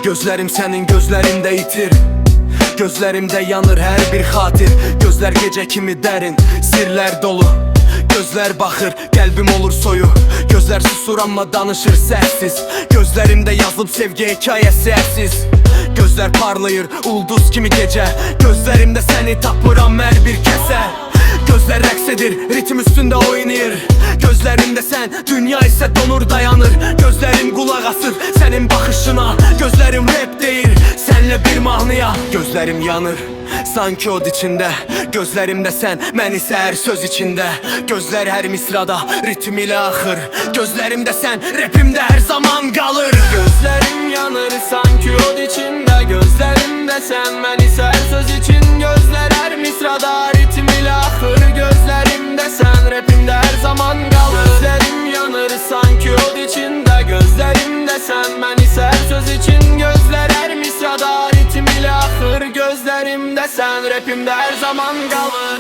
Gözlerim senin gözlerinde itir. Gözlerimde yanır her bir hatir. Gözler gece kimi derin, sirler dolu. Gözler bakır, kalbim olur soyu. Gözler susur ama danışır sessiz. Gözlerimde yazılıp sevgi hikayesi eşsiz. Gözler parlayır, ulduz kimi gece. Gözlerimde seni tapıram her bir kese. Gözler rəqs edir, ritim üstünde oynayır. Gözlerimde sen, dünya ise donur dayanır. Gözlerim kulak asır senin bakışına. Gözlerim rap değil, senle bir mahnıya. Gözlerim yanır, sanki od içinde. Gözlerimde sen, mən isə hər söz içinde. Gözler her misrada, ritim ile axır. Gözlerimde sen, rapimde her zaman kalır. Gözlerim yanır sanki od içinde. Gözlerimde sen, mən isə hər söz için. Gözler her misrada, ritim ile axır. Gözlerimde sen, rapimde her zaman kalır. Gözlerim yanır sanki od içinde. Gözlerimde sen, mən isə hər söz için. Gözler her misrada, ritim ile axır. Gözlerimde sen, rapimde her zaman kalır.